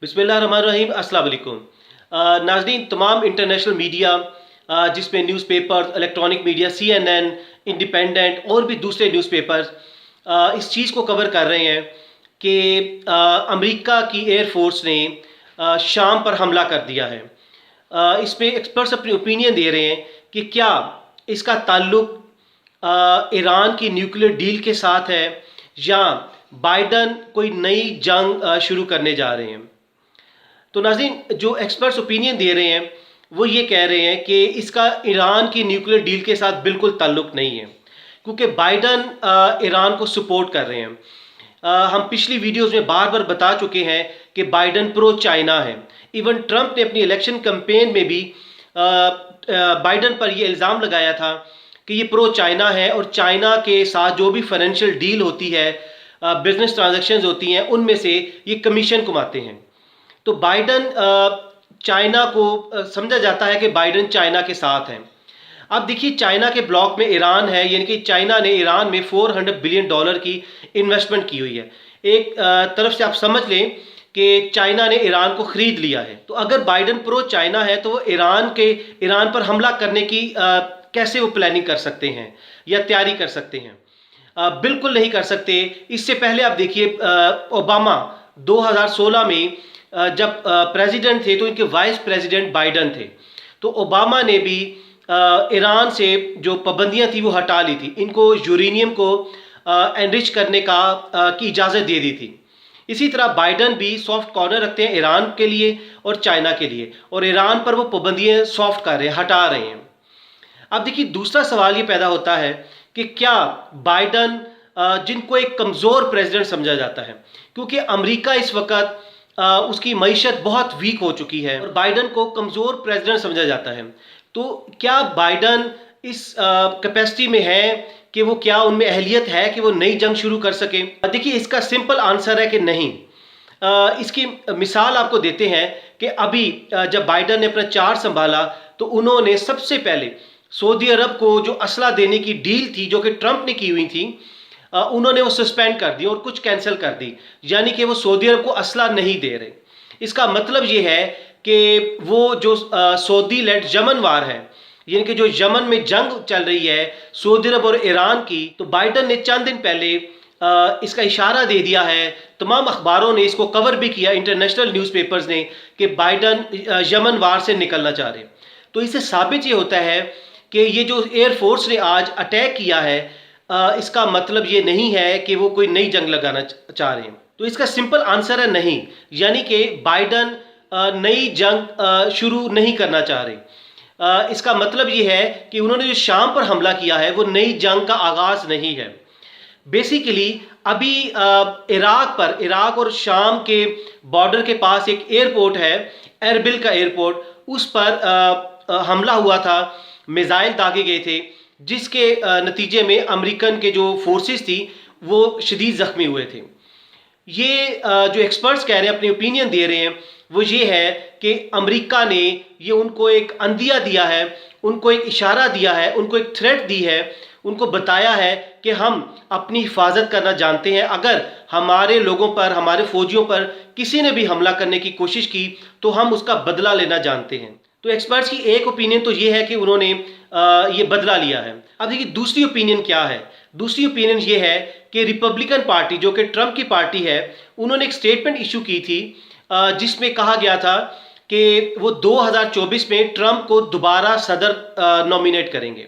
बिस्मिल्लाहिर्रहमानिर्रहीम, अस्सलाम वालेकुम। नाज़रीन, तमाम इंटरनेशनल मीडिया जिसमें newspapers, electronic media, CNN, independent और भी दूसरे न्यूज़पेपर्स इस चीज़ को कवर कर रहे हैं कि अमेरिका की एयरफोर्स ने शाम पर हमला कर दिया है। इस पर एक्सपर्ट्स अपनी ओपिनियन दे रहे हैं कि क्या इसका ताल्लुक ईरान की न्यूक्लियर डील के साथ है या बाइडन कोई नई जंग शुरू करने जा रहे हैं। तो नाज़रीन, जो एक्सपर्ट्स ओपिनियन दे रहे हैं वो ये कह रहे हैं कि इसका ईरान की न्यूक्लियर डील के साथ बिल्कुल ताल्लुक नहीं है, क्योंकि बाइडन ईरान को सपोर्ट कर रहे हैं। हम पिछली वीडियोस में बार बार बता चुके हैं कि बाइडन प्रो चाइना है। इवन ट्रंप ने अपनी इलेक्शन कैंपेन में भी बाइडन पर यह इल्ज़ाम लगाया था कि ये प्रो चाइना है और चाइना के साथ जो भी फाइनेंशियल डील होती है, बिजनेस ट्रांजैक्शंस होती हैं, उनमें से ये कमीशन कमाते हैं। तो बाइडन चाइना को समझा जाता है कि बाइडन चाइना के साथ हैं। अब देखिए, चाइना के ब्लॉक में ईरान है, यानी कि चाइना ने ईरान में $400 बिलियन की इन्वेस्टमेंट की हुई है। एक तरफ से आप समझ लें कि चाइना ने ईरान को ख़रीद लिया है। तो अगर बाइडन प्रो चाइना है तो वो ईरान पर हमला करने की कैसे वो प्लानिंग कर सकते हैं या तैयारी कर सकते हैं? बिल्कुल नहीं कर सकते। इससे पहले आप देखिए, ओबामा 2016 में जब प्रेसिडेंट थे तो इनके वाइस प्रेसिडेंट बाइडन थे। तो ओबामा ने भी ईरान से जो पाबंदियां थी वो हटा ली थी, इनको यूरेनियम को एनरिच करने की इजाज़त दे दी थी। इसी तरह बाइडन भी सॉफ्ट कॉर्नर रखते हैं ईरान के लिए और चाइना के लिए, और ईरान पर वो पाबंदियां सॉफ्ट कर रहे हैं, हटा रहे हैं। अब देखिए, दूसरा सवाल ये पैदा होता है कि क्या बाइडन, जिनको एक कमज़ोर प्रेसिडेंट समझा जाता है, क्योंकि अमेरिका इस वक्त उसकी मईशत बहुत वीक हो चुकी है और बाइडन को कमज़ोर प्रेसिडेंट समझा जाता है, तो क्या बाइडन इस कैपेसिटी में है कि वो, क्या उनमें अहलियत है कि वो नई जंग शुरू कर सके? देखिए, इसका सिंपल आंसर है कि नहीं। इसकी मिसाल आपको देते हैं कि अभी जब बाइडन ने अपना चार्ज संभाला तो उन्होंने सबसे पहले सऊदी अरब को जो असला देने की डील थी जो कि ट्रंप ने की हुई थी, उन्होंने वो सस्पेंड कर दी और कुछ कैंसिल कर दी, यानी कि वो सऊदी अरब को असला नहीं दे रहे। इसका मतलब ये है कि वो जो सऊदी लेड यमन वार है, यानी कि जो यमन में जंग चल रही है सऊदी अरब और ईरान की, तो बाइडन ने चंद दिन पहले इसका इशारा दे दिया है। तमाम अखबारों ने इसको कवर भी किया, इंटरनेशनल न्यूज़पेपर्स ने, कि बाइडन यमन वार से निकलना चाह रहे। तो इससे साबित ये होता है कि ये जो एयरफोर्स ने आज अटैक किया है, इसका मतलब ये नहीं है कि वो कोई नई जंग लगाना चाह रहे हैं। तो इसका सिंपल आंसर है नहीं, यानी कि बाइडन नई जंग शुरू नहीं करना चाह रहे। इसका मतलब ये है कि उन्होंने जो शाम पर हमला किया है वो नई जंग का आगाज़ नहीं है। बेसिकली अभी इराक और शाम के बॉर्डर के पास एक एयरपोर्ट है, एरबिल का एयरपोर्ट, उस पर हमला हुआ था, मिसाइल दागे गए थे, जिसके नतीजे में अमेरिकन के जो फोर्सेस थी वो शदीद ज़ख्मी हुए थे। ये जो एक्सपर्ट्स कह रहे हैं, अपनी ओपिनियन दे रहे हैं, वो ये है कि अमेरिका ने ये उनको एक अंदिया दिया है, उनको एक इशारा दिया है, उनको एक थ्रेट दी है, उनको बताया है कि हम अपनी हिफाजत करना जानते हैं। अगर हमारे लोगों पर, हमारे फौजियों पर किसी ने भी हमला करने की कोशिश की तो हम उसका बदला लेना जानते हैं। तो एक्सपर्ट्स की एक ओपिनियन तो ये है कि उन्होंने ये बदला लिया है। अब देखिए, दूसरी ओपिनियन क्या है? दूसरी ओपिनियन ये है कि रिपब्लिकन पार्टी, जो कि ट्रंप की पार्टी है, उन्होंने एक स्टेटमेंट इशू की थी जिसमें कहा गया था कि वो 2024 में ट्रंप को दोबारा सदर नॉमिनेट करेंगे।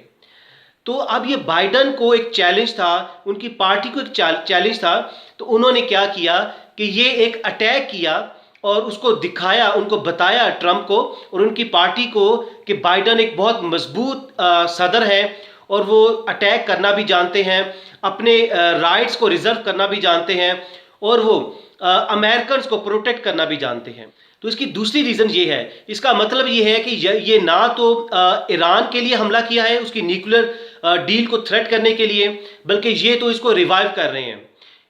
तो अब ये बाइडन को एक चैलेंज था, उनकी पार्टी को एक चैलेंज था, तो उन्होंने क्या किया कि ये एक अटैक किया और उसको दिखाया, उनको बताया ट्रंप को और उनकी पार्टी को कि बाइडन एक बहुत मजबूत सदर है और वो अटैक करना भी जानते हैं, अपने राइट्स को रिजर्व करना भी जानते हैं और वो अमेरिकन को प्रोटेक्ट करना भी जानते हैं। तो इसकी दूसरी रीज़न ये है, इसका मतलब ये है कि ये ना तो ईरान के लिए हमला किया है उसकी न्यूक्लियर डील को थ्रेट करने के लिए, बल्कि ये तो इसको रिवाइव कर रहे हैं।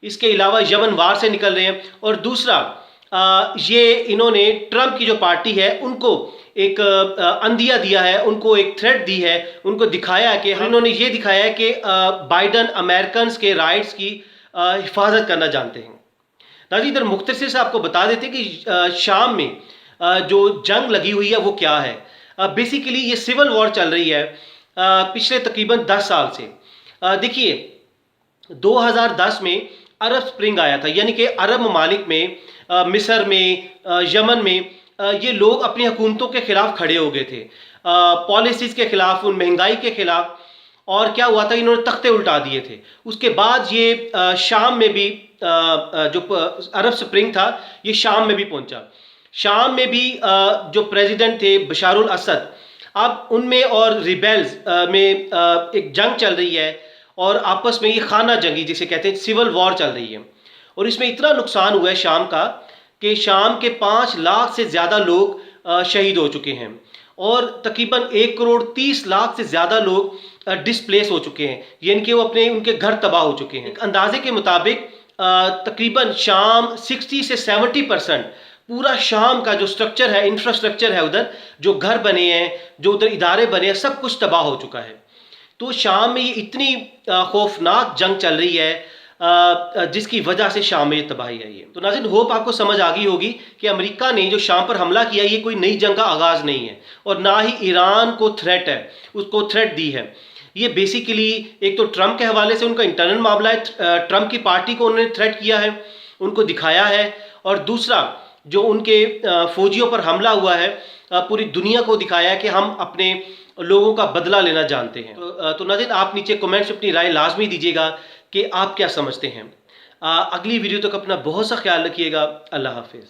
इसके अलावा यमन वार से निकल रहे हैं। और दूसरा, ये इन्होंने ट्रंप की जो पार्टी है उनको एक अंदिया दिया है, उनको एक थ्रेट दी है, उनको दिखाया है कि इन्होंने ये दिखाया है कि बाइडन अमेरिकन के राइट्स की हिफाजत करना जानते हैं। नाज़रीन इधर मुख्तसर से आपको बता देते कि शाम में जो जंग लगी हुई है वो क्या है। बेसिकली ये सिविल वॉर चल रही है पिछले तकरीबन 10 साल से। देखिए 2010 में अरब स्प्रिंग आया था, यानी कि अरब ममालिक में मिस्र में यमन में ये लोग अपनी हुकूमतों के खिलाफ खड़े हो गए थे, पॉलिसीज़ के खिलाफ, उन महंगाई के खिलाफ। और क्या हुआ था, इन्होंने तख्ते उल्टा दिए थे। उसके बाद ये शाम में भी जो अरब स्प्रिंग था ये शाम में भी पहुंचा। शाम में भी जो प्रेसिडेंट थे बशारुल असद, अब उनमें और रिबेल्स में एक जंग चल रही है और आपस में ये खाना जंगी जिसे कहते हैं सिविल वॉर चल रही है। और इसमें इतना नुकसान हुआ है शाम का कि शाम के 5 लाख से ज़्यादा लोग शहीद हो चुके हैं और तकरीबन 1,30,00,000 से ज़्यादा लोग डिस्प्लेस हो चुके हैं, यानी कि वो उनके घर तबाह हो चुके हैं। अंदाजे के मुताबिक तकरीबन शाम 60 से 70% पूरा शाम का जो स्ट्रक्चर है, इंफ्रास्ट्रक्चर है, उधर जो घर बने हैं, जो उधर इदारे बने हैं, सब कुछ तबाह हो चुका है। तो शाम में ये इतनी खौफनाक जंग चल रही है जिसकी वजह से शाम में ये तबाही आई है। तो नाज़रीन होप आपको समझ आ गई होगी कि अमेरिका ने जो शाम पर हमला किया ये कोई नई जंग का आगाज़ नहीं है और ना ही ईरान को थ्रेट है, उसको थ्रेट दी है। ये बेसिकली एक तो ट्रंप के हवाले से उनका इंटरनल मामला है, ट्रंप की पार्टी को उन्होंने थ्रेट किया है, उनको दिखाया है। और दूसरा जो उनके फौजियों पर हमला हुआ है, पूरी दुनिया को दिखाया है कि हम अपने लोगों का बदला लेना जानते हैं। तो नाज़रीन आप नीचे कमेंट्स अपनी राय लाजमी दीजिएगा कि आप क्या समझते हैं। अगली वीडियो तक अपना बहुत सा ख्याल रखिएगा। अल्लाह हाफिज़।